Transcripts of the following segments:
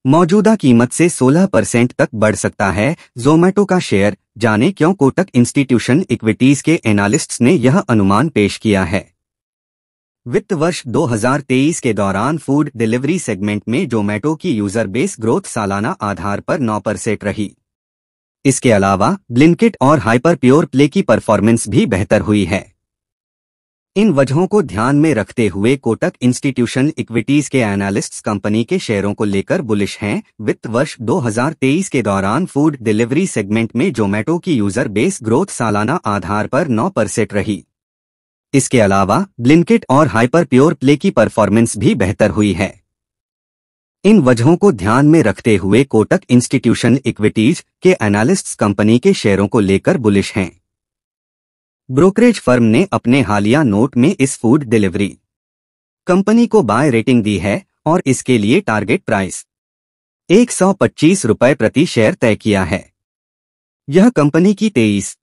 मौजूदा कीमत से 16% तक बढ़ सकता है ज़ोमैटो का शेयर। जाने क्यों कोटक इंस्टीट्यूशन इक्विटीज के एनालिस्ट्स ने यह अनुमान पेश किया है। वित्त वर्ष 2023 के दौरान फूड डिलीवरी सेगमेंट में ज़ोमैटो की यूजर बेस ग्रोथ सालाना आधार पर 9% रही। इसके अलावा ब्लिंकिट और हाइपर प्योर प्ले की परफॉर्मेंस भी बेहतर हुई है। इन वजहों को ध्यान में रखते हुए कोटक इंस्टीट्यूशन इक्विटीज के एनालिस्ट्स कंपनी के शेयरों को लेकर बुलिश हैं। वित्त वर्ष 2023 के दौरान फूड डिलीवरी सेगमेंट में ज़ोमैटो की यूजर बेस ग्रोथ सालाना आधार पर 9% रही। इसके अलावा ब्लिंकिट और हाइपर प्योर प्ले की परफॉर्मेंस भी बेहतर हुई है। इन वजहों को ध्यान में रखते हुए कोटक इंस्टीट्यूशन इक्विटीज के एनालिस्ट्स कंपनी के शेयरों को लेकर बुलिश हैं। ब्रोकरेज फर्म ने अपने हालिया नोट में इस फूड डिलीवरी कंपनी को बाय रेटिंग दी है और इसके लिए टारगेट प्राइस 125 रुपये प्रति शेयर तय किया है। यह कंपनी की 23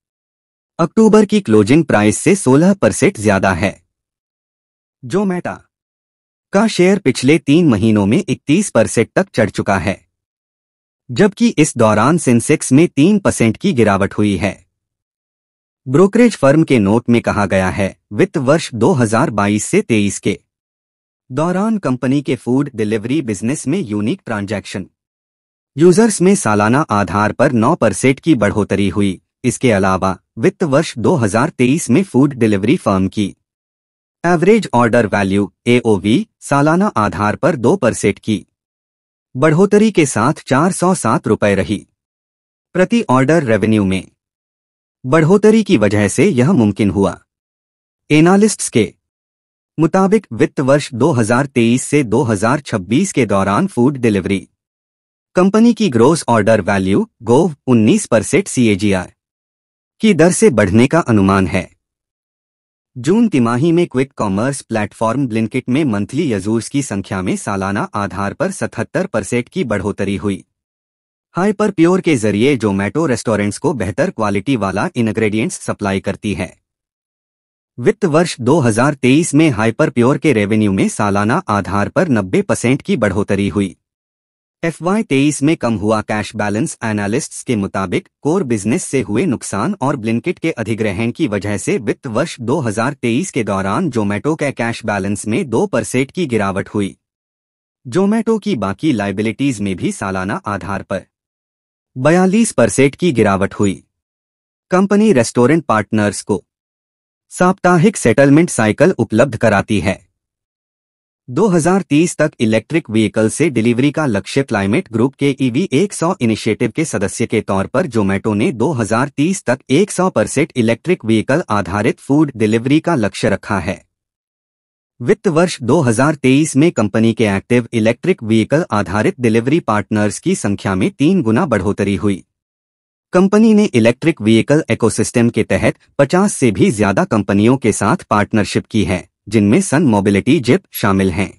अक्टूबर की क्लोजिंग प्राइस से 16% ज्यादा है। ज़ोमैटो का शेयर पिछले 3 महीनों में 31% तक चढ़ चुका है, जबकि इस दौरान सेंसेक्स में 3% की गिरावट हुई है। ब्रोकरेज फर्म के नोट में कहा गया है, वित्त वर्ष 2022 से 23 के दौरान कंपनी के फूड डिलीवरी बिजनेस में यूनिक ट्रांजैक्शन यूजर्स में सालाना आधार पर 9% की बढ़ोतरी हुई। इसके अलावा वित्त वर्ष 2023 में फूड डिलीवरी फर्म की एवरेज ऑर्डर वैल्यू AOV सालाना आधार पर 2% की बढ़ोतरी के साथ 407 रुपये रही। प्रति ऑर्डर रेवेन्यू में बढ़ोतरी की वजह से यह मुमकिन हुआ। एनालिस्ट्स के मुताबिक वित्त वर्ष 2023 से 2026 के दौरान फूड डिलीवरी कंपनी की gross order value GOV 19% CAGR की दर से बढ़ने का अनुमान है। जून तिमाही में क्विक कॉमर्स प्लेटफॉर्म ब्लिंकिट में मंथली यूजर्स की संख्या में सालाना आधार पर 77% की बढ़ोतरी हुई। हाइपर प्योर के जरिए ज़ोमैटो रेस्टोरेंट्स को बेहतर क्वालिटी वाला इंग्रेडिएंट्स सप्लाई करती है। वित्त वर्ष 2023 में हाइपर प्योर के रेवेन्यू में सालाना आधार पर 90% की बढ़ोतरी हुई। FY23 में कम हुआ कैश बैलेंस। एनालिस्ट्स के मुताबिक कोर बिजनेस से हुए नुकसान और ब्लिंकिट के अधिग्रहण की वजह से वित्त वर्ष 2023 के दौरान ज़ोमैटो के कैश बैलेंस में 2% की गिरावट हुई। ज़ोमैटो की बाकी लायबिलिटीज में भी सालाना आधार पर 42% की गिरावट हुई। कंपनी रेस्टोरेंट पार्टनर्स को साप्ताहिक सेटलमेंट साइकिल उपलब्ध कराती है। 2030 तक इलेक्ट्रिक व्हीकल से डिलीवरी का लक्ष्य। क्लाइमेट ग्रुप के EV 100 इनिशिएटिव के सदस्य के तौर पर ज़ोमैटो ने 2030 तक 100% इलेक्ट्रिक व्हीकल आधारित फूड डिलीवरी का लक्ष्य रखा है। वित्त वर्ष 2023 में कंपनी के एक्टिव इलेक्ट्रिक व्हीकल आधारित डिलीवरी पार्टनर्स की संख्या में 3 गुना बढ़ोतरी हुई। कंपनी ने इलेक्ट्रिक व्हीकल इकोसिस्टम के तहत 50 से भी ज्यादा कंपनियों के साथ पार्टनरशिप की है, जिनमें सन मोबिलिटी जिप शामिल हैं।